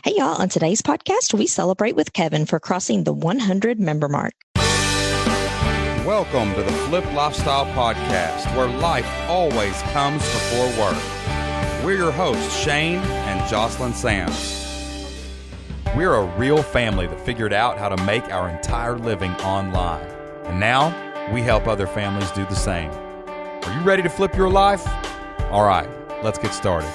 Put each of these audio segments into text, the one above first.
Hey, y'all. On today's podcast, we celebrate with Kevin for crossing the 100 member mark. Welcome to the Flip Lifestyle Podcast, where life always comes before work. We're your hosts, Shane and Jocelyn Sams. We're a real family that figured out how to make our entire living online. And now, we help other families do the same. Are you ready to flip your life? All right, let's get started.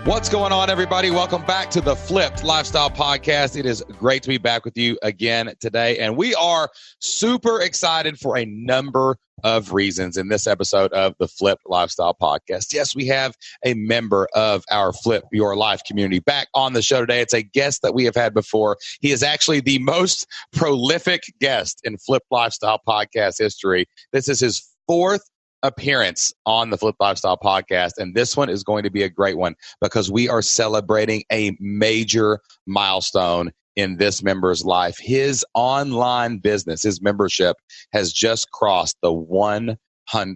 What's going on, everybody? Welcome back to the Flipped Lifestyle Podcast. It is great to be back with you again today. And we are super excited for a number of reasons in this episode of the Flipped Lifestyle Podcast. Yes, we have a member of our Flip Your Life community back on the show today. It's a guest that we have had before. He is actually the most prolific guest in Flip Lifestyle Podcast history. This is his fourth appearance on the Flip Lifestyle Podcast, and this one is going to be a great one because we are celebrating a major milestone in this member's life. His online business, his membership, has just crossed the 100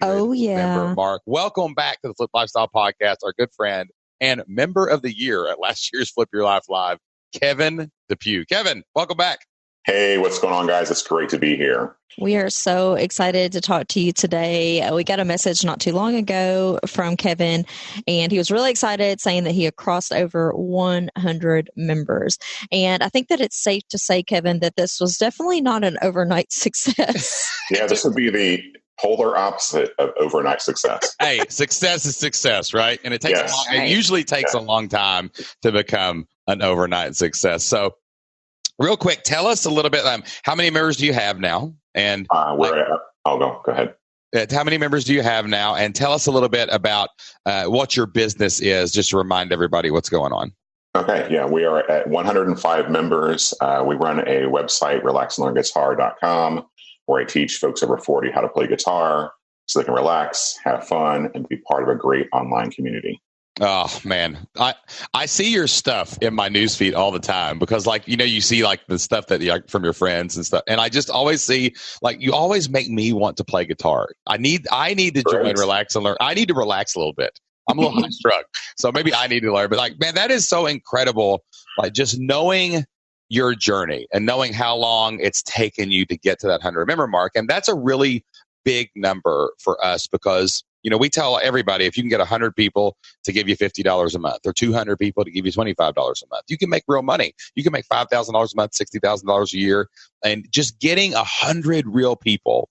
member mark. Welcome back to the Flip Lifestyle Podcast, our good friend and member of the year at last year's Flip Your Life Live, Kevin Depew. Kevin, welcome back. Hey, what's going on, guys? It's great to be here. We are so excited to talk to you today. We got a message not too long ago from Kevin, and he was really excited, saying that he had crossed over 100 members. And I think that it's safe to say, Kevin, that this was definitely not an overnight success. Yeah, this would be the polar opposite of overnight success. Hey, success is success, right? And it takes it usually takes a long time to become an overnight success. So, real quick, tell us a little bit. How many members do you have now? And I'll go ahead. How many members do you have now? And tell us a little bit about what your business is, just to remind everybody what's going on. Okay, yeah, we are at 105 members. We run a website, relaxandlearnguitar.com, where I teach folks over 40 how to play guitar so they can relax, have fun, and be part of a great online community. Oh man, I see your stuff in my newsfeed all the time because, you see the stuff that from your friends and stuff, and I just always see you always make me want to play guitar. I need to join Relax and Learn. I need to relax a little bit. I'm a little high strung, so maybe I need to learn. But man, that is so incredible. Just knowing your journey and knowing how long it's taken you to get to that 100 member mark, and that's a really big number for us because. We tell everybody if you can get 100 people to give you $50 a month or 200 people to give you $25 a month, you can make real money. You can make $5,000 a month, $60,000 a year. And just getting 100 real people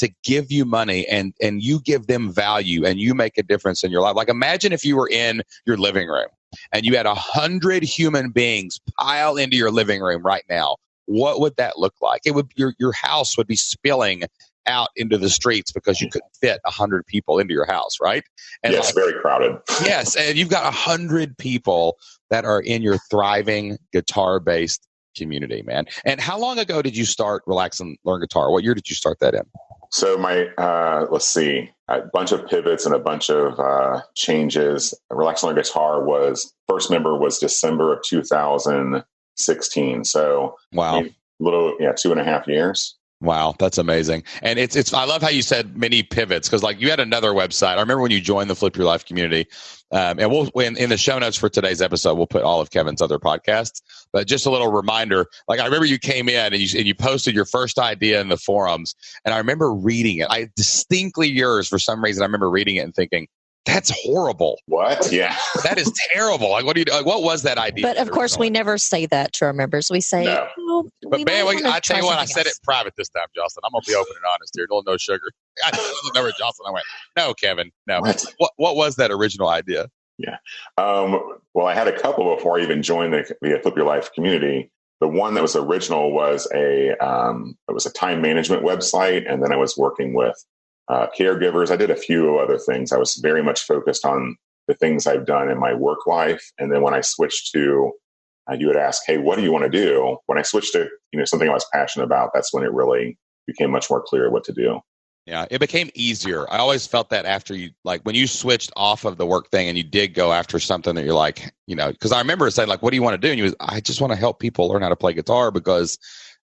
to give you money and you give them value and you make a difference in your life. Imagine if you were in your living room and you had 100 human beings pile into your living room right now. What would that look like? It would your house would be spilling out into the streets because you couldn't fit 100 people into your house, right? And yes, very crowded. Yes, and you've got 100 people that are in your thriving guitar-based community, man. And how long ago did you start Relax and Learn Guitar? What year did you start that in? So my, let's see, a bunch of pivots and a bunch of changes. Relax and Learn Guitar first member was December of 2016. So wow, 2.5 years. Wow, that's amazing. And it's I love how you said many pivots because you had another website. I remember when you joined the Flip Your Life community, and we'll in the show notes for today's episode, we'll put all of Kevin's other podcasts. But just a little reminder, I remember you came in and you posted your first idea in the forums, and I remember reading it. I distinctly yours for some reason. I remember reading it and thinking, that's horrible. What? Yeah. That is terrible. What do you? What was that idea? But of course, we never say that to our members. We say, no. But man, I tell you what, I said it private this time, Jocelyn. I'm going to be open and honest here. No sugar. I remember Jocelyn. I went, no, Kevin, no. What was that original idea? Yeah. Well, I had a couple before I even joined the Flip Your Life community. The one that was original was it was a time management website. And then I was working with caregivers. I did a few other things. I was very much focused on the things I've done in my work life. And then when I switched to, you would ask, hey, what do you want to do? When I switched to, something I was passionate about, that's when it really became much more clear what to do. Yeah, it became easier. I always felt that after you, when you switched off of the work thing and you did go after something that you're because I remember saying, what do you want to do? And you was, I just want to help people learn how to play guitar because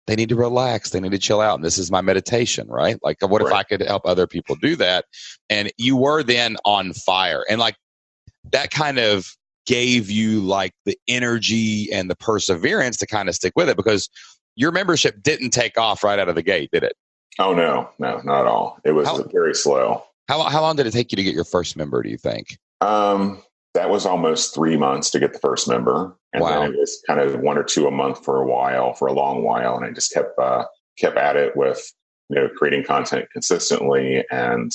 they need to relax. They need to chill out. And this is my meditation, right? What if I could help other people do that? And you were then on fire. And that kind of gave you like the energy and the perseverance to kind of stick with it? Because your membership didn't take off right out of the gate, did it? Oh, no, not at all. It was very slow. How long did it take you to get your first member, do you think? That was almost 3 months to get the first member. And Wow. then it was kind of 1 or 2 a month for a long while. And I just kept at it with, creating content consistently and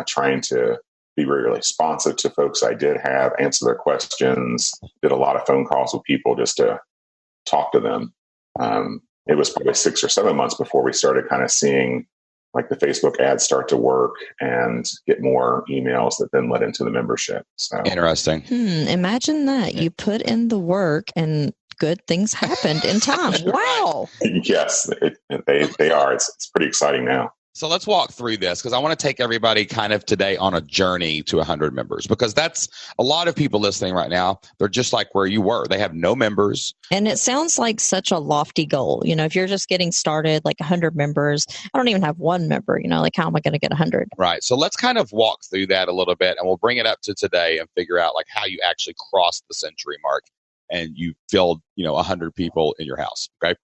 trying to be really responsive to folks I did have, answer their questions, did a lot of phone calls with people just to talk to them. It was probably 6 or 7 months before we started kind of seeing like the Facebook ads start to work and get more emails that then led into the membership. So interesting. Imagine that. You put in the work and good things happened in time. Wow. Yes, they are. It's pretty exciting now. So let's walk through this, because I want to take everybody kind of today on a journey to 100 members, because that's a lot of people listening right now. They're just like where you were. They have no members. And it sounds like such a lofty goal. If you're just getting started, like 100 members, I don't even have one member, like how am I going to get 100? Right. So let's kind of walk through that a little bit, and we'll bring it up to today and figure out like how you actually crossed the century mark and you filled, 100 people in your house. Okay.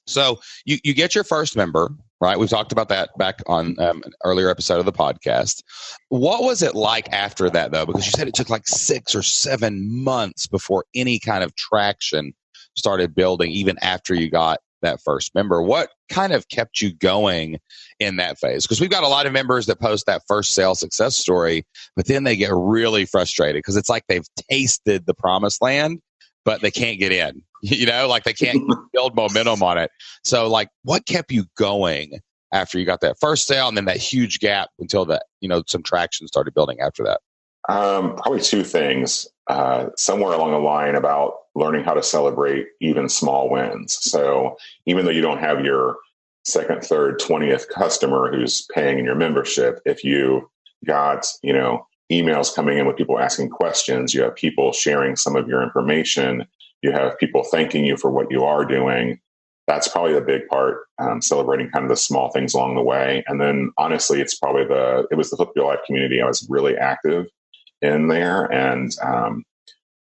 So you get your first member, right? We've talked about that back on an earlier episode of the podcast. What was it like after that, though? Because you said it took like 6 or 7 months before any kind of traction started building, even after you got that first member. What kind of kept you going in that phase? Because we've got a lot of members that post that first sales success story, but then they get really frustrated because it's like they've tasted the promised land, but they can't get in. Like they can't build momentum on it. So like, what kept you going after you got that first sale and then that huge gap until that, some traction started building after that? Probably 2 things. Somewhere along the line about learning how to celebrate even small wins. So even though you don't have your second, third, 20th customer who's paying in your membership, if you got, emails coming in with people asking questions, you have people sharing some of your information, you have people thanking you for what you are doing. That's probably the big part, celebrating kind of the small things along the way. And then honestly, it was the Flip Your Life community. I was really active in there and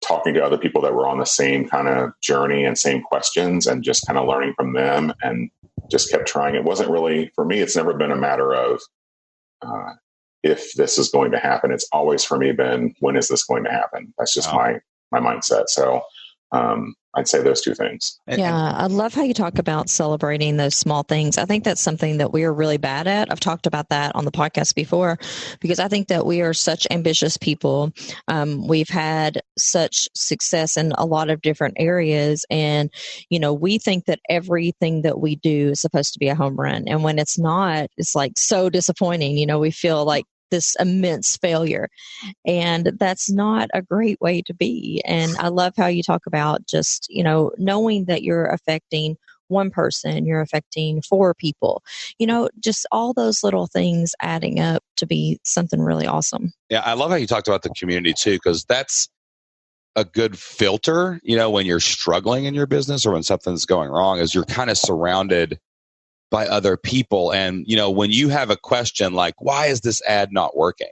talking to other people that were on the same kind of journey and same questions and just kind of learning from them and just kept trying. It wasn't really, for me, it's never been a matter of if this is going to happen. It's always for me been, when is this going to happen? That's just my mindset. So I'd say those 2 things. Yeah, I love how you talk about celebrating those small things. I think that's something that we are really bad at. I've talked about that on the podcast before because I think that we are such ambitious people. We've had such success in a lot of different areas. And, we think that everything that we do is supposed to be a home run. And when it's not, it's like so disappointing. We feel like this immense failure. And that's not a great way to be. And I love how you talk about just, knowing that you're affecting one person, you're affecting 4 people, just all those little things adding up to be something really awesome. Yeah, I love how you talked about the community too, because that's a good filter, when you're struggling in your business or when something's going wrong, is you're kind of surrounded by other people. And, when you have a question like, why is this ad not working?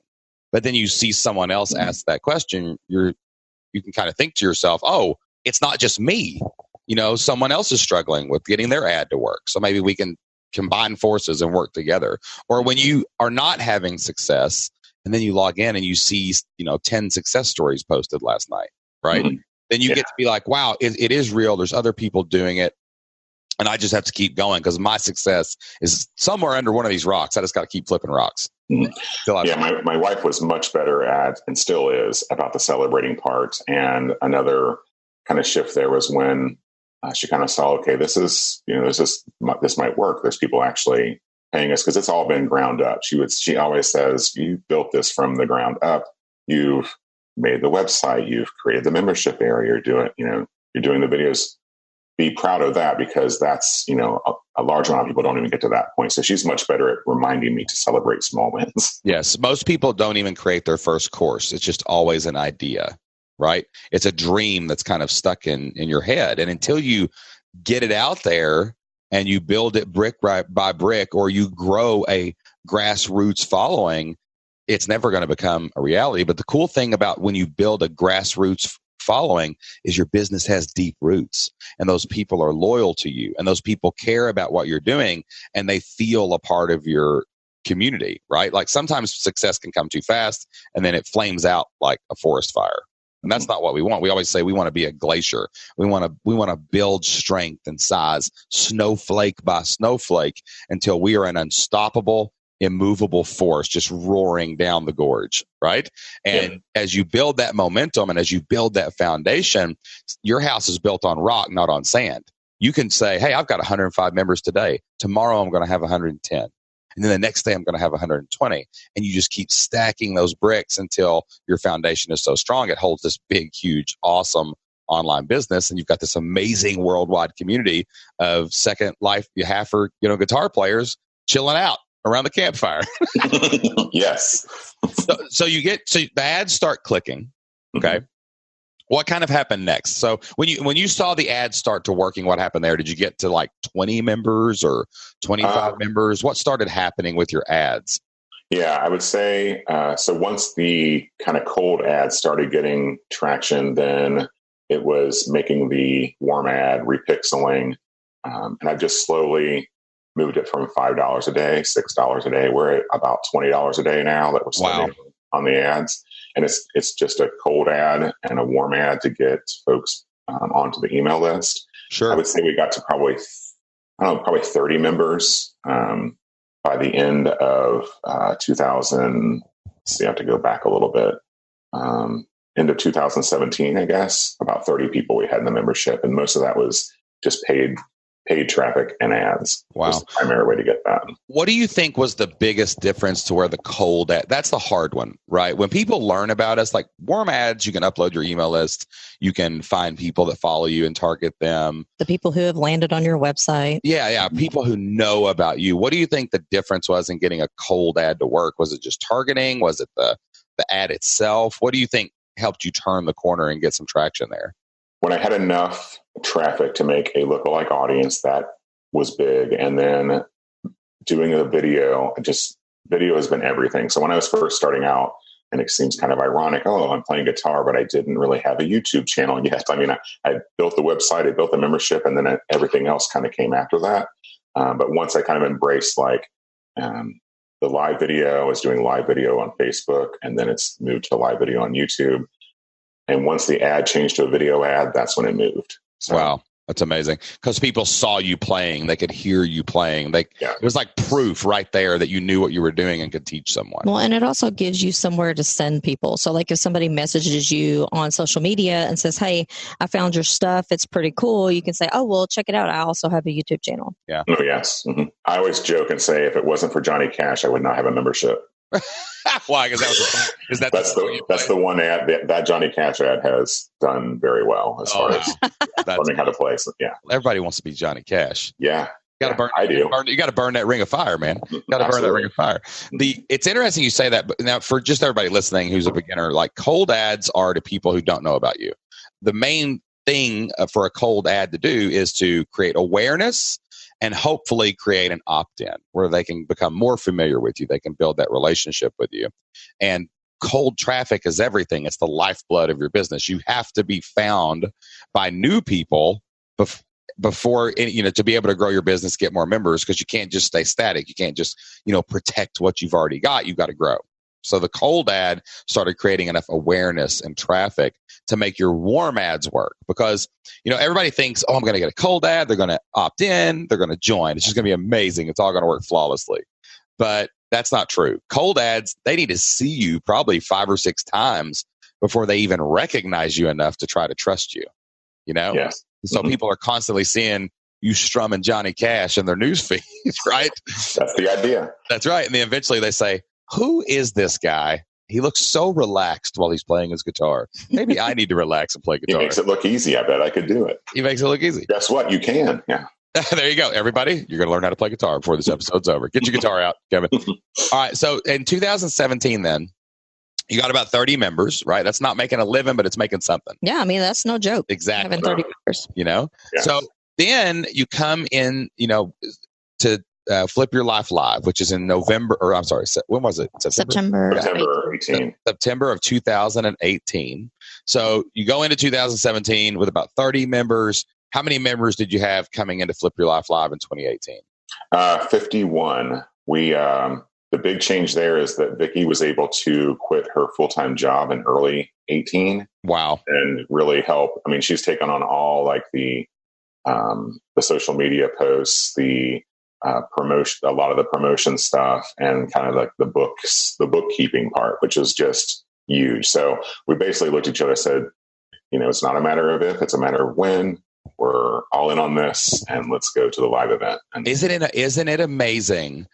But then you see someone else ask that question, you can kind of think to yourself, oh, it's not just me. Someone else is struggling with getting their ad to work. So maybe we can combine forces and work together. Or when you are not having success and then you log in and you see, 10 success stories posted last night, right? Mm-hmm. Then you get to be like, wow, it is real. There's other people doing it. And I just have to keep going because my success is somewhere under one of these rocks. I just got to keep flipping rocks. Yeah, my wife was much better at, and still is, about the celebrating part. And another kind of shift there was when she kind of saw, okay, this might work. There's people actually paying us because it's all been ground up. She always says, you built this from the ground up. You've made the website. You've created the membership area. You're doing the videos. Be proud of that because that's, a large amount of people don't even get to that point. So she's much better at reminding me to celebrate small wins. Yes. Most people don't even create their first course. It's just always an idea, right? It's a dream that's kind of stuck in your head. And until you get it out there and you build it brick by brick, or you grow a grassroots following, it's never going to become a reality. But the cool thing about when you build a grassroots following is your business has deep roots, and those people are loyal to you, and those people care about what you're doing, and they feel a part of your community, right? Like sometimes success can come too fast and then it flames out like a forest fire. And that's not what we want. We always say we want to be a glacier. We want to build strength and size, snowflake by snowflake, until we are an unstoppable, immovable force just roaring down the gorge, right? And as you build that momentum and as you build that foundation, your house is built on rock, not on sand. You can say, hey, I've got 105 members today. Tomorrow I'm going to have 110. And then the next day I'm going to have 120. And you just keep stacking those bricks until your foundation is so strong. It holds this big, huge, awesome online business. And you've got this amazing worldwide community of Second Life halfer, guitar players chilling out around the campfire. Yes. So the ads start clicking. Okay. Mm-hmm. What kind of happened next? So when you saw the ads start to working, what happened there? Did you get to like 20 members or 25 members? What started happening with your ads? Yeah, I would say, so once the kind of cold ads started getting traction, then it was making the warm ad, repixeling. And I've just slowly moved it from $5 a day, $6 a day. We're at about $20 a day now that we're spending on the ads. And it's just a cold ad and a warm ad to get folks onto the email list. Sure. I would say we got to probably 30 members by the end of 2000. So you have to go back a little bit. End of 2017, I guess, about 30 people we had in the membership. And most of that was just paid traffic and ads. Wow. Was the primary way to get that. What do you think was the biggest difference to where the cold ad, that's the hard one, right? When people learn about us, like warm ads, you can upload your email list. You can find people that follow you and target them. The people who have landed on your website. Yeah. People who know about you. What do you think the difference was in getting a cold ad to work? Was it just targeting? Was it the ad itself? What do you think helped you turn the corner and get some traction there? When I had enough traffic to make a lookalike audience, that was big. And then doing a video has been everything. So when I was first starting out, and it seems kind of ironic, I'm playing guitar, but I didn't really have a YouTube channel yet. I mean, I built the website, I built the membership, and then everything else kind of came after that. But once I kind of embraced the live video, I was doing live video on Facebook, and then it's moved to live video on YouTube. And once the ad changed to a video ad, that's when it moved. So, wow. That's amazing. Because people saw you playing. They could hear you playing. It was like proof right there that you knew what you were doing and could teach someone. Well, and it also gives you somewhere to send people. So like if somebody messages you on social media and says, hey, I found your stuff, it's pretty cool, you can say, oh, well, check it out. I also have a YouTube channel. Yeah. Oh, yes. Mm-hmm. I always joke and say if it wasn't for Johnny Cash, I would not have a membership. Why? Because that's the one ad that Johnny Cash ad has done very well as far as learning how to play. So, yeah, everybody wants to be Johnny Cash. Yeah, I do. You got to burn that ring of fire, man. Got to burn that ring of fire. It's interesting you say that, but now for just everybody listening who's a beginner, like cold ads are to people who don't know about you. The main thing for a cold ad to do is to create awareness and hopefully create an opt-in where they can become more familiar with you. They can build that relationship with you. And cold traffic is everything. It's the lifeblood of your business. You have to be found by new people before, to be able to grow your business, get more members, because you can't just stay static. You can't just, protect what you've already got. You've got to grow. So the cold ad started creating enough awareness and traffic to make your warm ads work, because, everybody thinks, I'm going to get a cold ad. They're going to opt in. They're going to join. It's just going to be amazing. It's all going to work flawlessly. But that's not true. Cold ads, they need to see you probably 5 or 6 times before they even recognize you enough to try to trust you, Yes. So people are constantly seeing you strumming Johnny Cash in their news feeds, right? That's the idea. That's right. And then eventually they say, who is this guy? He looks so relaxed while he's playing his guitar. Maybe I need to relax and play guitar. He makes it look easy. I bet I could do it. He makes it look easy. Guess what? You can. Yeah. There you go. Everybody, you're going to learn how to play guitar before this episode's over. Get your guitar out, Kevin. All right. So in 2017, then, you got about 30 members, right? That's not making a living, but it's making something. Yeah. I mean, that's no joke. Exactly. Having 30 members. Yeah. So then you come in, to Flip Your Life Live, which is in November, or I'm sorry, when was it? September 18. September of 2018. So you go into 2017 with about 30 members. How many members did you have coming into Flip Your Life Live in 2018? 51. The big change there is that Vicki was able to quit her full-time job in early 18. Wow. And really help. I mean, she's taken on all like the social media posts, the promotion, a lot of the promotion stuff, and kind of like the bookkeeping part, which is just huge. So we basically looked at each other and said, it's not a matter of if, it's a matter of when. We're all in on this, and let's go to the live event. And isn't it amazing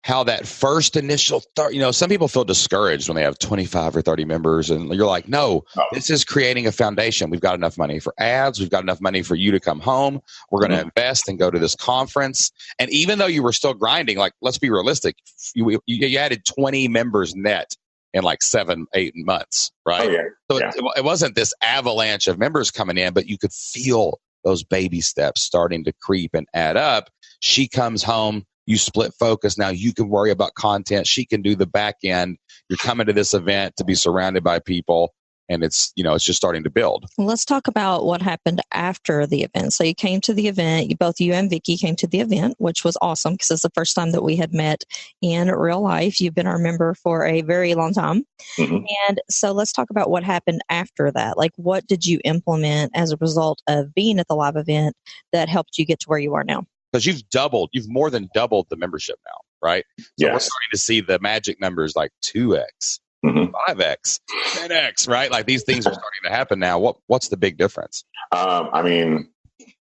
how that first initial some people feel discouraged when they have 25 or 30 members, and you're like, no, this is creating a foundation. We've got enough money for ads. We've got enough money for you to come home. We're going to invest and go to this conference. And even though you were still grinding, like, let's be realistic, you added 20 members net in like 7-8 months, right? Oh, yeah. So yeah. It wasn't this avalanche of members coming in, but you could feel those baby steps starting to creep and add up. She comes home. You split focus. Now you can worry about content. She can do the back end. You're coming to this event to be surrounded by people, and it's just starting to build. Let's talk about what happened after the event. So you came to the event. Both you and Vicki came to the event, which was awesome because it's the first time that we had met in real life. You've been our member for a very long time. Mm-hmm. And so let's talk about what happened after that. Like, what did you implement as a result of being at the live event that helped you get to where you are now? Because you've more than doubled the membership now, right? So yes. We're starting to see the magic numbers like 2x, 5x, 10x, right? Like these things are starting to happen now. What's the big difference? I mean,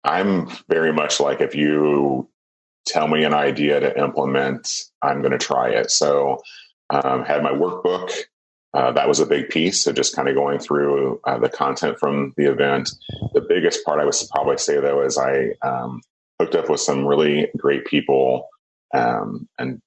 I'm very much like, if you tell me an idea to implement, I'm going to try it. So had my workbook. That was a big piece. So just kind of going through the content from the event. The biggest part I would probably say, though, is I hooked up with some really great people and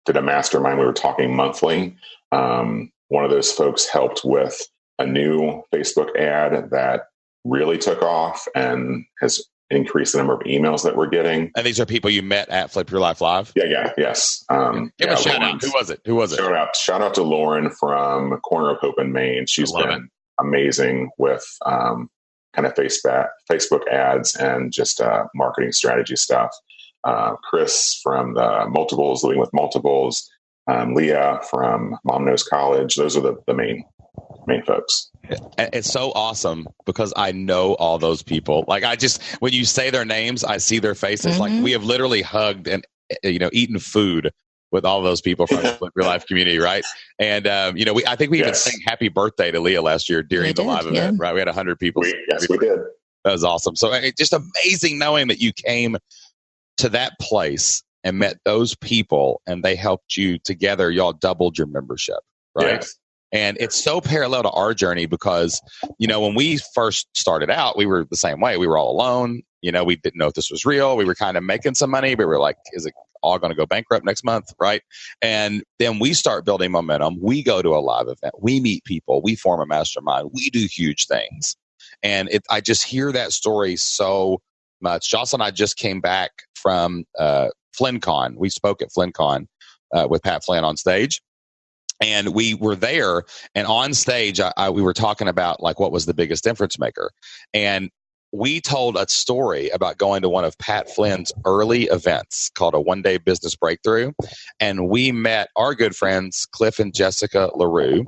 did a mastermind. We were talking monthly. One of those folks helped with a new Facebook ad that really took off and has increased the number of emails that we're getting. And these are people you met at Flip Your Life Live? Yes. Give a shout out. Who was it? Shout out to Lauren from Corner of Hope in Maine. She's been amazing with kind of Facebook ads and just marketing strategy stuff. Chris from the Multiples, Living with Multiples, Leah from Mom Knows College. Those are the main folks. It's so awesome because I know all those people. Like, when you say their names, I see their faces. Like, we have literally hugged and eaten food with all those people from the Flip Your Life community, right? And I think we even sang happy birthday to Leah last year during the live event, right? We had 100 people. We did. That was awesome. So it's just amazing knowing that you came to that place and met those people, and they helped you together. Y'all doubled your membership, right? Yes. And it's so parallel to our journey because, when we first started out, we were the same way. We were all alone. We didn't know if this was real. We were kind of making some money, but we were like, is it all going to go bankrupt next month, right? And then we start building momentum. We go to a live event. We meet people. We form a mastermind. We do huge things. And I just hear that story so much. Jocelyn and I just came back from FlynnCon. We spoke at FlynnCon with Pat Flynn on stage. And we were there, and on stage, we were talking about like what was the biggest difference maker. And we told a story about going to one of Pat Flynn's early events called a One-Day Business Breakthrough. And we met our good friends, Cliff and Jessica LaRue,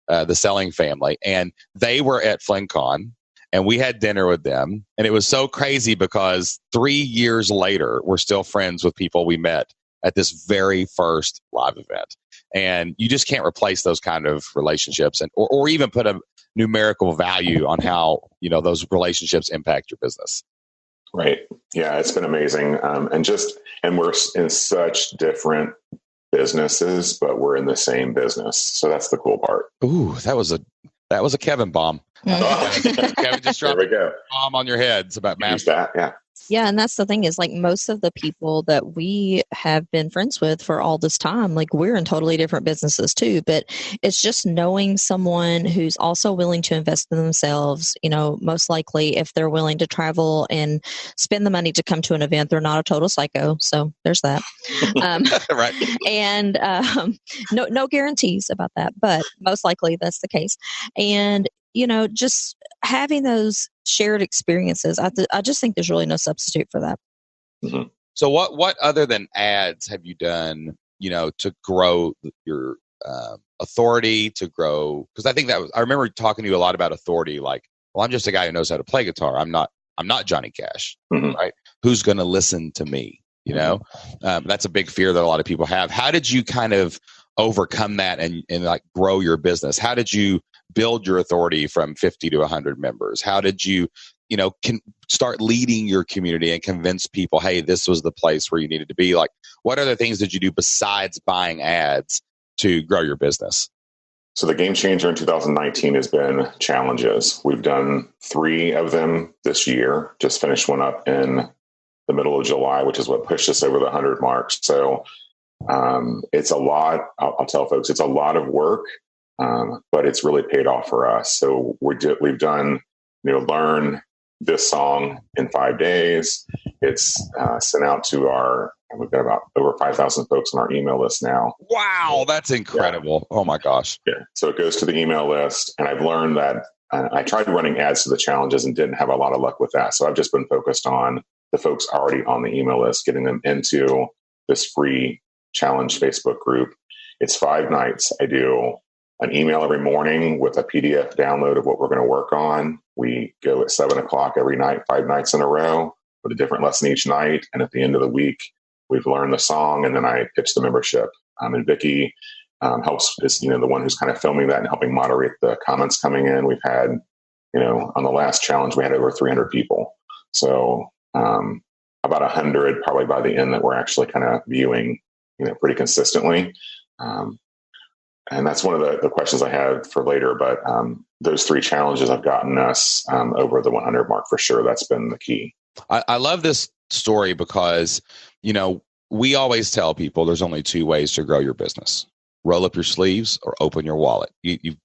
the Selling family. And they were at FlynnCon, and we had dinner with them. And it was so crazy because 3 years later, we're still friends with people we met at this very first live event. And you just can't replace those kind of relationships or even put a numerical value on how, those relationships impact your business. Right. Yeah, it's been amazing. And we're in such different businesses, but we're in the same business. So that's the cool part. Ooh, that was a Kevin bomb. Kevin just dropped a bomb on your heads about math. Yeah, and that's the thing is, like, most of the people that we have been friends with for all this time, like, we're in totally different businesses too, but it's just knowing someone who's also willing to invest in themselves. You know, most likely if they're willing to travel and spend the money to come to an event, they're not a total psycho. So there's that. Right. And no guarantees about that, but most likely that's the case. And, you know, just having those shared experiences, I just think there's really no substitute for that. Mm-hmm. So what other than ads have you done, you know, to grow your authority, to grow? Because I think I remember talking to you a lot about authority. Like, well, I'm just a guy who knows how to play guitar. I'm not Johnny Cash, mm-hmm. right? Who's going to listen to me? You know, that's a big fear that a lot of people have. How did you kind of overcome that and like grow your business? How did you build your authority from 50 to 100 members? How did you, you know, start leading your community and convince people, hey, this was the place where you needed to be? Like, what other things did you do besides buying ads to grow your business? So the game changer in 2019 has been challenges. We've done 3 of them this year, just finished one up in the middle of July, which is what pushed us over the 100 mark. So it's a lot. I'll tell folks, it's a lot of work. But it's really paid off for us. So we've done, you know, learn this song in 5 days. It's sent out to we've got about over 5,000 folks on our email list now. Wow, that's incredible. Yeah. Oh my gosh. Yeah. So it goes to the email list, and I've learned that I tried running ads to the challenges and didn't have a lot of luck with that. So I've just been focused on the folks already on the email list, getting them into this free challenge Facebook group. It's 5 nights. I do an email every morning with a PDF download of what we're going to work on. We go at 7:00 every night, 5 nights in a row, with a different lesson each night. And at the end of the week, we've learned the song, and then I pitch the membership. And Vicki helps, is, you know, the one who's kind of filming that and helping moderate the comments coming in. We've had, you know, on the last challenge, we had over 300 people. So about 100 probably by the end that we're actually kind of viewing, you know, pretty consistently. And that's one of the questions I had for later. But those 3 challenges have gotten us over the 100 mark for sure. That's been the key. I love this story because, you know, we always tell people there's only 2 ways to grow your business: roll up your sleeves or open your wallet.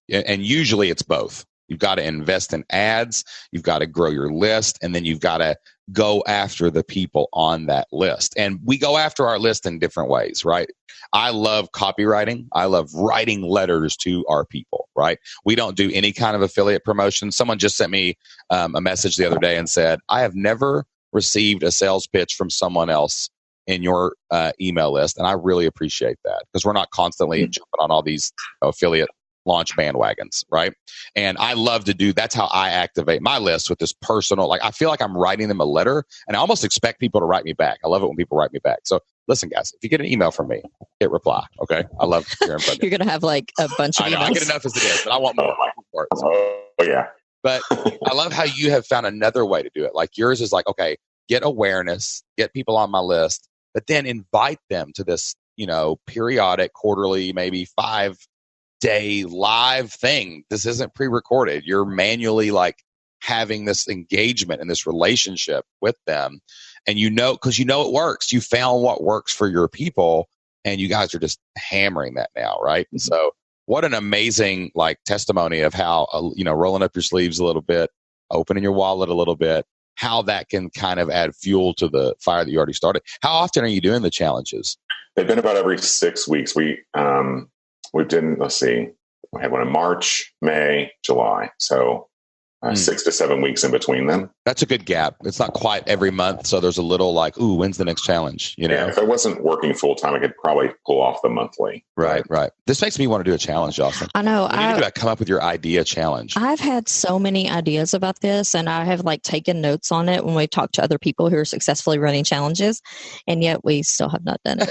And usually it's both. You've got to invest in ads, you've got to grow your list, and then you've got to go after the people on that list. And we go after our list in different ways, right? I love copywriting. I love writing letters to our people, right? We don't do any kind of affiliate promotion. Someone just sent me a message the other day and said, I have never received a sales pitch from someone else in your email list. And I really appreciate that, because we're not constantly jumping on all these affiliate launch bandwagons, right? And I love to do, that's how I activate my list, with this personal, like, I feel like I'm writing them a letter, and I almost expect people to write me back. I love it when people write me back. So listen, guys, if you get an email from me, hit reply. Okay. I love hearing from you. You're going to have like a bunch of emails. I get enough as it is, but I want more. Oh, yeah. But I love how you have found another way to do it. Like, yours is like, okay, get awareness, get people on my list, but then invite them to this, you know, periodic, quarterly, maybe 5-day live thing. This isn't pre-recorded. You're manually like having this engagement and this relationship with them. And you know, because you know it works. You found what works for your people, and you guys are just hammering that now, right? Mm-hmm. So what an amazing like testimony of how, you know, rolling up your sleeves a little bit, opening your wallet a little bit, how that can kind of add fuel to the fire that you already started. How often are you doing the challenges? They've been about every 6 weeks. We've done, let's see, we had one in March, May, July. So 6 to 7 weeks in between them. That's a good gap. It's not quite every month. So there's a little like, ooh, when's the next challenge? You know, yeah, if I wasn't working full time, I could probably pull off the monthly. Right. This makes me want to do a challenge, Jocelyn. I know. You need to come up with your idea challenge. I've had so many ideas about this, and I have like taken notes on it when we talk to other people who are successfully running challenges, and yet we still have not done it.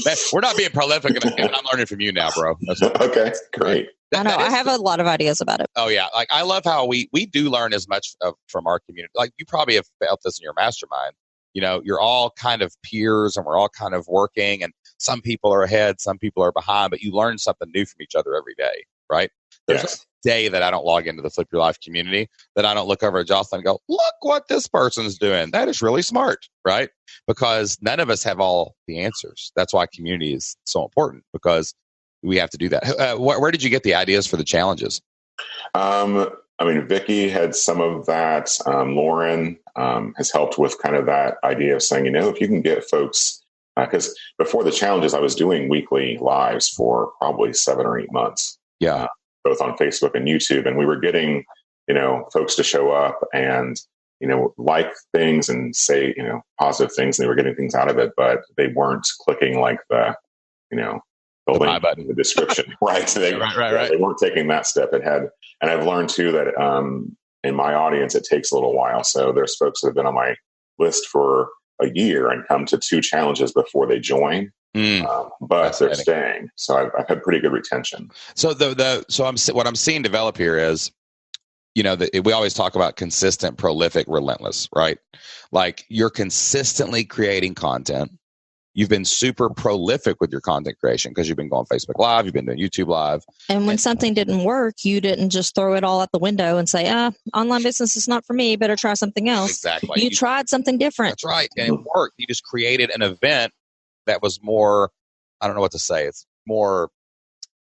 So. We're not being prolific, and I'm learning from you now, bro. Okay, great. I know. I have a lot of ideas about it. Oh, yeah. Like, I love how we do learn as much from our community. Like, you probably have felt this in your mastermind. You know, you're all kind of peers, and we're all kind of working, and some people are ahead, some people are behind, but you learn something new from each other every day, right? There's Yes. a day that I don't log into the Flip Your Life community that I don't look over at Jocelyn and go, look what this person's doing. That is really smart, right? Because none of us have all the answers. That's why community is so important, because we have to do that. Where did you get the ideas for the challenges? I mean, Vicky had some of that. Lauren has helped with kind of that idea of saying, if you can get folks, because before the challenges, I was doing weekly lives for probably 7 or 8 months. Yeah. Both on Facebook and YouTube. And we were getting, folks to show up and, like things and say, positive things. And they were getting things out of it, but they weren't clicking like the link button, the description. Right. They weren't taking that step. And I've learned too that in my audience, it takes a little while. So there's folks that have been on my list for a year and come to 2 challenges before they join. But they're staying. So I've had pretty good retention. So what I'm seeing develop here is, we always talk about consistent, prolific, relentless, right? Like you're consistently creating content. You've been super prolific with your content creation because you've been going Facebook Live, you've been doing YouTube Live. And when something didn't work, you didn't just throw it all out the window and say, online business is not for me, better try something else. Exactly. You tried something different. That's right. And it worked. You just created an event that was more, I don't know what to say. It's more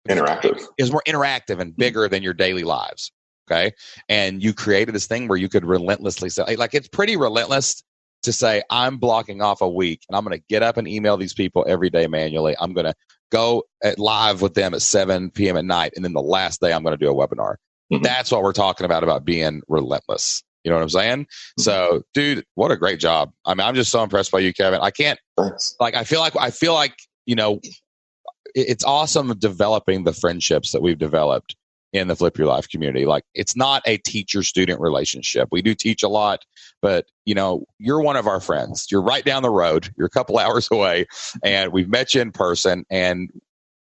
interactive. It's more interactive and bigger than your daily lives. Okay. And you created this thing where you could relentlessly say, like, it's pretty relentless to say, I'm blocking off a week and I'm going to get up and email these people every day manually. I'm going to go live with them at 7 p.m. at night. And then the last day I'm going to do a webinar. Mm-hmm. That's what we're talking about being relentless. You know what I'm saying? Mm-hmm. So, dude, what a great job. I mean, I'm just so impressed by you, Kevin. I can't, I feel like, it's awesome developing the friendships that we've developed in the Flip Your Life community. Like, it's not a teacher-student relationship. We do teach a lot, but, you're one of our friends. You're right down the road. You're a couple hours away, and we've met you in person, and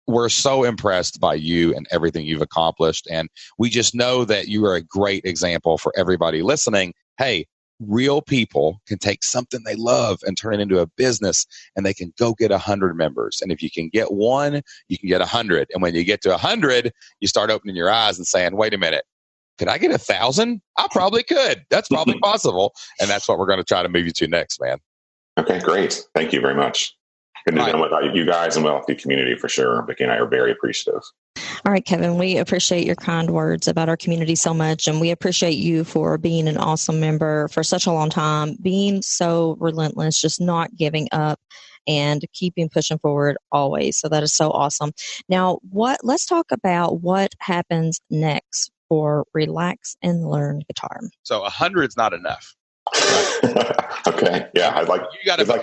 we're so impressed by you and everything you've accomplished. And we just know that you are a great example for everybody listening. Hey, real people can take something they love and turn it into a business, and they can go get 100 members. And if you can get 1, you can get 100. And when you get to 100, you start opening your eyes and saying, wait a minute, could I get 1,000? I probably could. That's probably possible. And that's what we're going to try to move you to next, man. Okay, great. Thank you very much. Couldn't have done without you guys and without the community for sure. Vicky and I are very appreciative. All right, Kevin, we appreciate your kind words about our community so much. And we appreciate you for being an awesome member for such a long time, being so relentless, just not giving up and keeping pushing forward always. So that is so awesome. Now, let's talk about what happens next for Relax and Learn Guitar. So 100 is not enough. Okay. Yeah. I'd like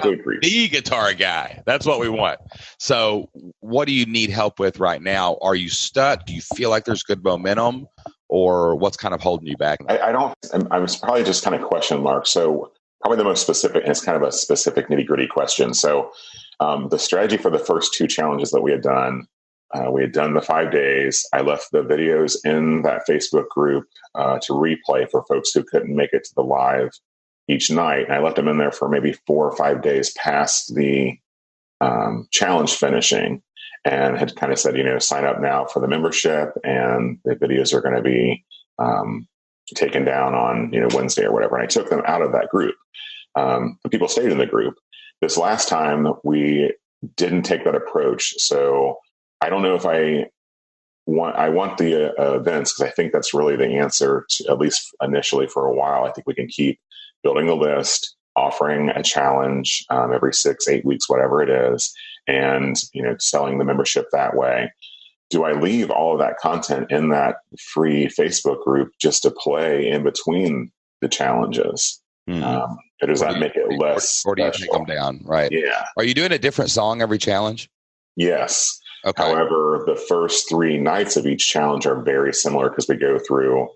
to agree. The guitar guy. That's what we want. So what do you need help with right now? Are you stuck? Do you feel like there's good momentum, or what's kind of holding you back? I was probably just kind of question mark. So probably the most specific, and it's kind of a specific nitty gritty question. So the strategy for the first 2 challenges that we had done the 5 days. I left the videos in that Facebook group to replay for folks who couldn't make it to the live each night. And I left them in there for maybe 4 or 5 days past the challenge finishing, and had kind of said, sign up now for the membership, and the videos are going to be taken down on, Wednesday or whatever. And I took them out of that group. But people stayed in the group. This last time we didn't take that approach. So I don't know if I want the events, because I think that's really the answer to, at least initially for a while. I think we can keep building the list, offering a challenge every 6-8 weeks, whatever it is, and selling the membership that way. Do I leave all of that content in that free Facebook group just to play in between the challenges? Or does that make it less? Or do you take them down? Right. Yeah. Are you doing a different song every challenge? Yes. Okay. However, the first 3 nights of each challenge are very similar, because we go through,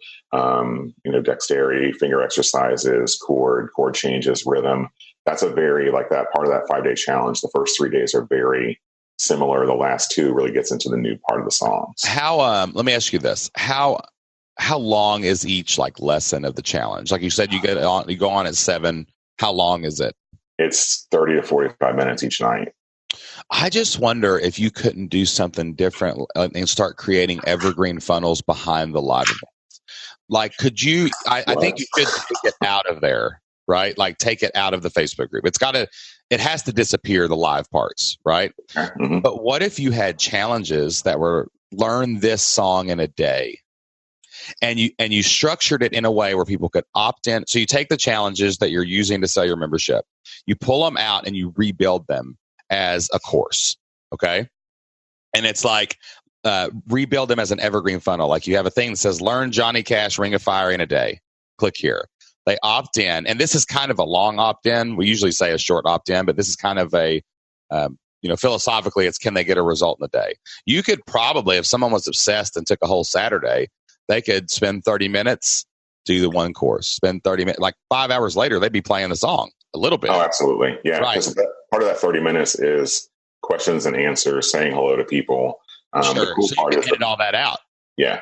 dexterity, finger exercises, chord changes, rhythm. That's a very, like, that part of that 5-day challenge. The first 3 days are very similar. The last 2 really gets into the new part of the songs. Let me ask you this. How long is each lesson of the challenge? Like you said, you go on at 7. How long is it? It's 30 to 45 minutes each night. I just wonder if you couldn't do something different and start creating evergreen funnels behind the live events. Like, could you, I think you should take it out of there, right? Like, take it out of the Facebook group. It has to disappear, the live parts, right? Mm-hmm. But what if you had challenges that were learn this song in a day? And you structured it in a way where people could opt in. So you take the challenges that you're using to sell your membership, you pull them out and you rebuild them as a course. Okay. And it's like, rebuild them as an evergreen funnel. Like, you have a thing that says learn Johnny Cash Ring of Fire in a day. Click here. They opt in. And this is kind of a long opt in. We usually say a short opt in, but this is kind of a, philosophically, it's can they get a result in a day? You could probably, if someone was obsessed and took a whole Saturday, they could spend 30 minutes, do the one course, spend 30 minutes, like 5 hours later, they'd be playing the song a little bit. Oh, absolutely. Yeah. Right. Because part of that 30 minutes is questions and answers, saying hello to people. Sure. The cool so part you is can edit all that out. Yeah.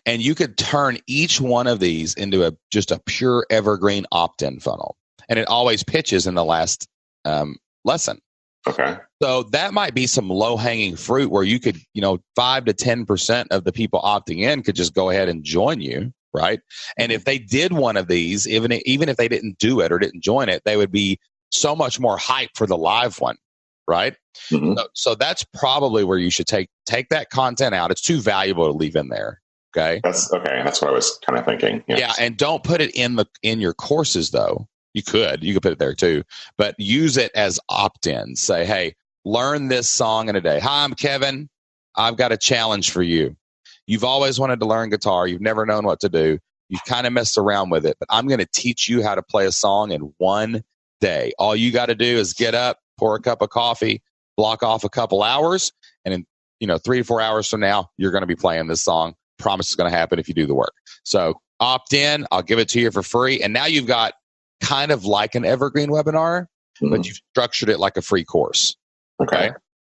And you could turn each one of these into just a pure evergreen opt-in funnel. And it always pitches in the last lesson. Okay. So that might be some low-hanging fruit where you could, 5 to 10% of the people opting in could just go ahead and join you, right? And if they did one of these, even if they didn't do it or didn't join it, they would be so much more hype for the live one, right? Mm-hmm. So that's probably where you should take that content out. It's too valuable to leave in there. Okay. That's okay. That's what I was kind of thinking. Yeah. And don't put it in your courses though. You could put it there too, but use it as opt-in. Say, hey, learn this song in a day. Hi, I'm Kevin. I've got a challenge for you. You've always wanted to learn guitar. You've never known what to do. You've kind of messed around with it, but I'm going to teach you how to play a song in one day. All you got to do is get up, pour a cup of coffee, block off a couple hours, and in 3 to 4 hours from now, you're going to be playing this song. Promise it's going to happen if you do the work. So opt in. I'll give it to you for free. And now you've got kind of like an evergreen webinar, but you've structured it like a free course. Okay.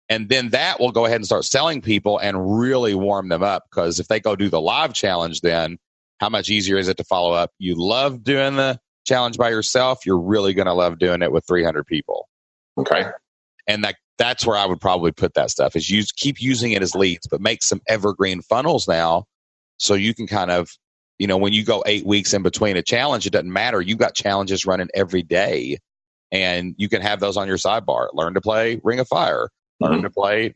And then that will go ahead and start selling people and really warm them up, because if they go do the live challenge, then how much easier is it to follow up? You love doing the challenge by yourself. You're really going to love doing it with 300 people. Okay. And that's where I would probably put that stuff, is keep using it as leads, but make some evergreen funnels now. So you can kind of, when you go 8 weeks in between a challenge, it doesn't matter. You've got challenges running every day, and you can have those on your sidebar. Learn to play Ring of Fire, learn to play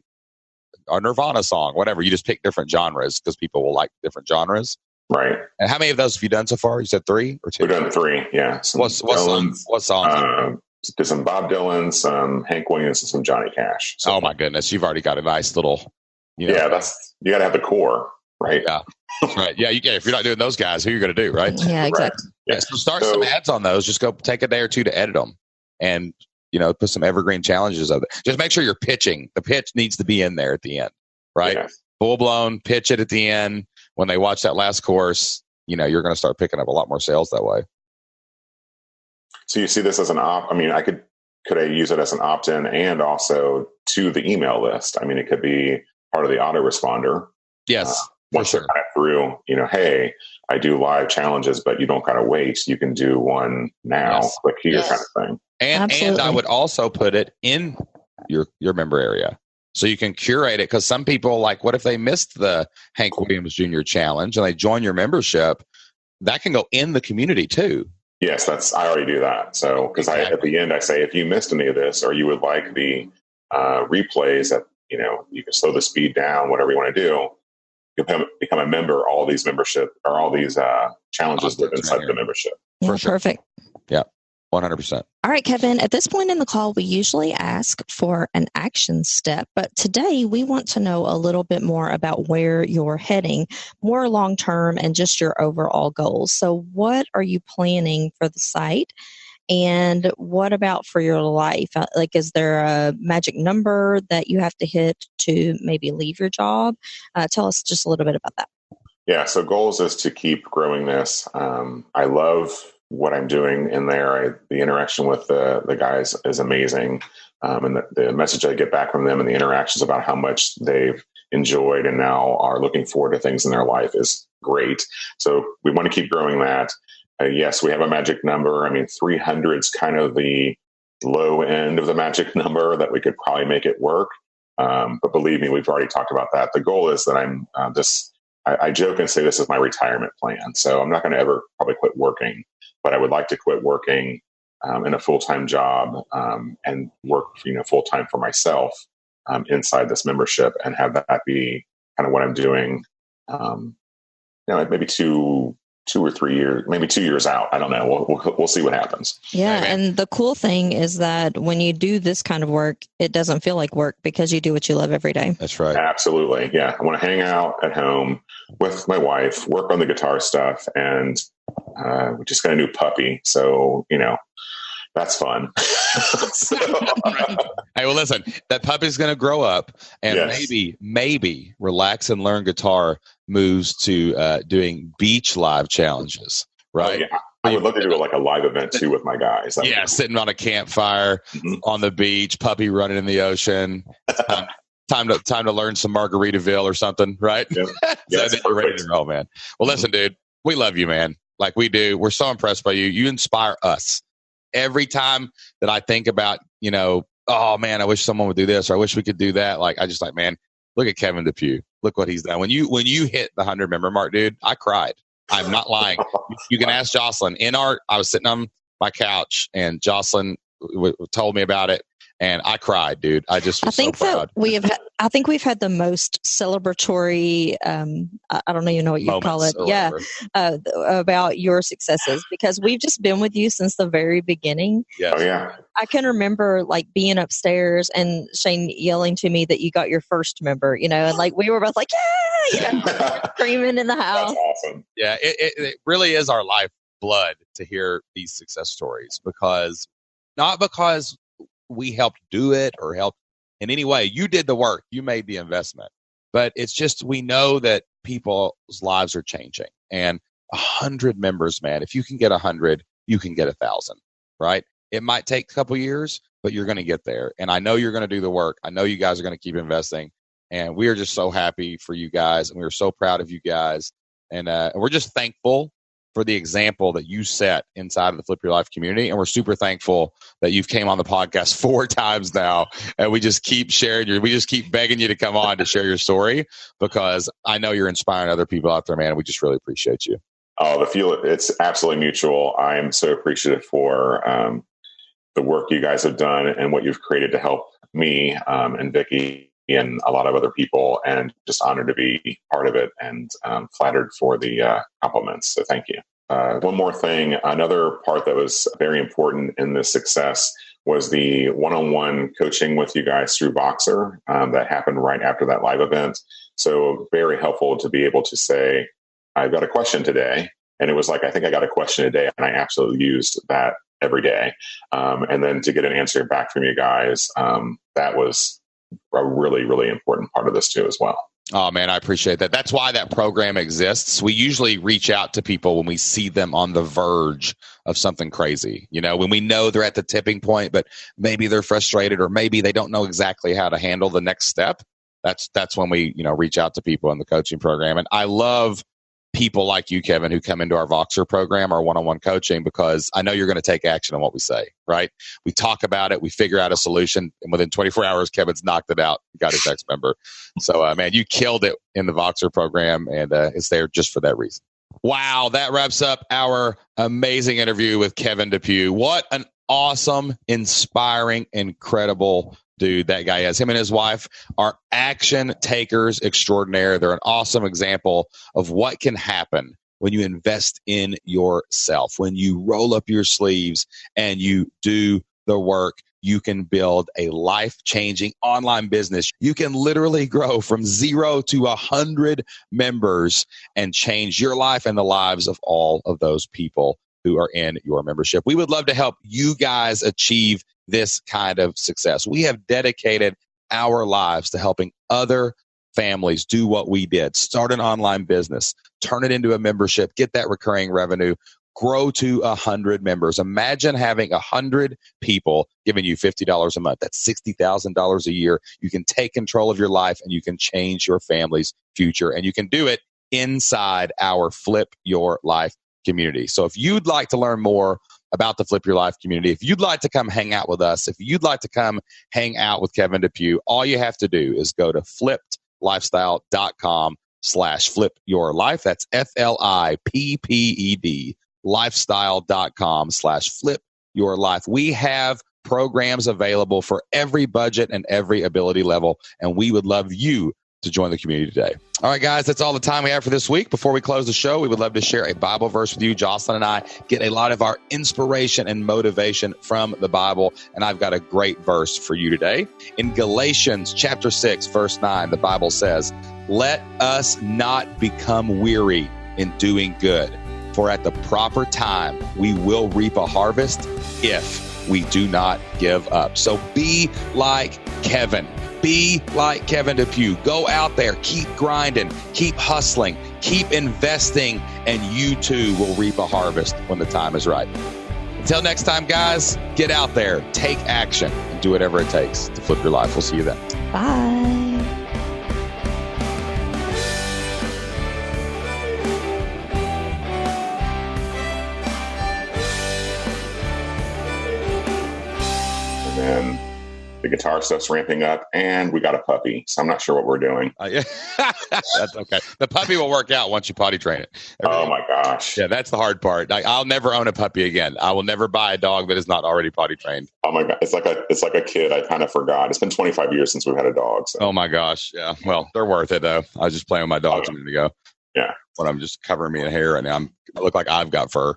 a Nirvana song, whatever. You just pick different genres because people will like different genres. Right. And how many of those have you done so far? You said 3 or 2? We've done 3. Yeah. What songs? Did some Bob Dylan, some Hank Williams, and some Johnny Cash. So, oh my goodness. You've already got a nice little, Yeah, you got to have the core, right? Yeah. That's right. Yeah. If you're not doing those guys, who are you going to do? Right. Yeah, exactly. Yeah. So start some ads on those. Just go take a day or two to edit them, and, put some evergreen challenges of it. Just make sure you're pitching. The pitch needs to be in there at the end, right? Yeah. Full blown pitch it at the end. When they watch that last course, you're going to start picking up a lot more sales that way. So you see this as could I use it as an opt-in and also to the email list? I mean, it could be part of the autoresponder. Yes. Once they're kind of through, hey, I do live challenges, but you don't got to wait. You can do one now, click here kind of thing. And I would also put it in your member area. So you can curate it, because some people, like, what if they missed the Hank Williams Jr. Challenge and they join your membership? That can go in the community too. Yes, I already do that. So, because at the end I say, if you missed any of this, or you would like the replays that you can slow the speed down, whatever you want to do, become a member. All these challenges live inside the membership. Yeah, perfect. Yeah. 100%. All right, Kevin, at this point in the call, we usually ask for an action step, but today we want to know a little bit more about where you're heading, more long-term, and just your overall goals. So what are you planning for the site, and what about for your life? Like, is there a magic number that you have to hit to maybe leave your job? Tell us just a little bit about that. Yeah, so goals is to keep growing this. I love what I'm doing in there. The interaction with the guys is amazing. And the message I get back from them and the interactions about how much they've enjoyed and now are looking forward to things in their life is great. So we want to keep growing that. Yes, we have a magic number. I mean, 300 is kind of the low end of the magic number that we could probably make it work. But believe me, we've already talked about that. The goal is that I joke and say this is my retirement plan. So I'm not going to ever probably quit working, but I would like to quit working in a full-time job and work, full-time for myself inside this membership and have that be kind of what I'm doing. Maybe two or 3 years, maybe 2 years out. I don't know. We'll see what happens. Yeah. And the cool thing is that when you do this kind of work, it doesn't feel like work because you do what you love every day. That's right. Absolutely. Yeah. I want to hang out at home with my wife, work on the guitar stuff, and we just got a new puppy. So, that's fun. Hey, well, listen, that puppy's going to grow up and maybe Relax and Learn Guitar moves to doing beach live challenges, right? Oh, yeah. I would love to do like a live event too with my guys. Sitting on a campfire on the beach, puppy running in the ocean. Time to learn some Margaritaville or something, right? Yep. Yes, so you're ready to roll, man. Well, listen, dude, we love you, man. Like we do. We're so impressed by you. You inspire us. Every time that I think about, oh man, I wish someone would do this, or I wish we could do that. Like, I just man, look at Kevin Depew. Look what he's done. When you hit the 100 member mark, dude, I cried. I'm not lying. You can ask Jocelyn. I was sitting on my couch and Jocelyn told me about it. And I cried, dude. I think so proud. I think we've had the most celebratory. I don't even know what you call it. Yeah, about your successes because we've just been with you since the very beginning. Yes. Oh yeah. I can remember like being upstairs and Shane yelling to me that you got your first member. And like we were both like, yeah, screaming in the house. That's awesome. Yeah, it really is our lifeblood to hear these success stories not because we helped do it or helped in any way. You did the work. You made the investment. But it's just we know that people's lives are changing. And 100 members, man, if you can get 100, you can get 1,000, right? It might take a couple years, but you're going to get there. And I know you're going to do the work. I know you guys are going to keep investing. And we are just so happy for you guys. And we are so proud of you guys. And we're just thankful for the example that you set inside of the Flip Your Life community. And we're super thankful that you've came on the podcast 4 times now. And we just keep we just keep begging you to come on to share your story because I know you're inspiring other people out there, man. And we just really appreciate you. Oh, it's absolutely mutual. I am so appreciative for the work you guys have done and what you've created to help me and Vicki and a lot of other people, and just honored to be part of it and flattered for the compliments. So thank you. One more thing, another part that was very important in this success was the one-on-one coaching with you guys through Voxer that happened right after that live event. So very helpful to be able to say, I've got a question today. And it was like, I think I got a question a day, and I absolutely used that every day. And then to get an answer back from you guys, that was a really, really important part of this too as well. Oh man, I appreciate that. That's why that program exists. We usually reach out to people when we see them on the verge of something crazy, when we know they're at the tipping point, but maybe they're frustrated or maybe they don't know exactly how to handle the next step. That's when we, reach out to people in the coaching program. And I love people like you, Kevin, who come into our Voxer program, our one-on-one coaching, because I know you're going to take action on what we say, right? We talk about it, we figure out a solution, and within 24 hours, Kevin's knocked it out, got his next member. So, man, you killed it in the Voxer program, and it's there just for that reason. Wow, that wraps up our amazing interview with Kevin Depew. What an awesome, inspiring, incredible dude that guy is. Him and his wife are action takers extraordinaire. They're an awesome example of what can happen when you invest in yourself. When you roll up your sleeves and you do the work, you can build a life-changing online business. You can literally grow from 0 to 100 members and change your life and the lives of all of those people who are in your membership. We would love to help you guys achieve this kind of success. We have dedicated our lives to helping other families do what we did. Start an online business, turn it into a membership, get that recurring revenue, grow to 100 members. Imagine having 100 people giving you $50 a month. That's $60,000 a year. You can take control of your life and you can change your family's future. And you can do it inside our Flip Your Life community. So if you'd like to learn more about the Flip Your Life community. If you'd like to come hang out with us, if you'd like to come hang out with Kevin Depew, all you have to do is go to flippedlifestyle.com/flipyourlife. That's FLIPPED lifestyle.com/flipyourlife. We have programs available for every budget and every ability level, and we would love you to join the community today. All right, guys, that's all the time we have for this week. Before we close the show, we would love to share a Bible verse with you. Jocelyn and I get a lot of our inspiration and motivation from the Bible, and I've got a great verse for you today. In Galatians chapter 6, verse 9, the Bible says, "Let us not become weary in doing good, for at the proper time we will reap a harvest if we do not give up." So be like Kevin. Be like Kevin Depew. Go out there, keep grinding, keep hustling, keep investing, and you too will reap a harvest when the time is right. Until next time, guys, get out there, take action, and do whatever it takes to flip your life. We'll see you then. Bye. And the guitar stuff's ramping up, and we got a puppy, so I'm not sure what we're doing. Yeah. That's okay. The puppy will work out once you potty train it. Oh my gosh. Yeah, that's the hard part. Like, I'll never own a puppy again. I will never buy a dog that is not already potty trained. Oh my God. It's like a kid. I kind of forgot. It's been 25 years since we've had a dog. So. Oh my gosh. Yeah. Well, they're worth it though. I was just playing with my dogs a minute ago. Yeah. When I'm just covering me in hair right now. I look like I've got fur.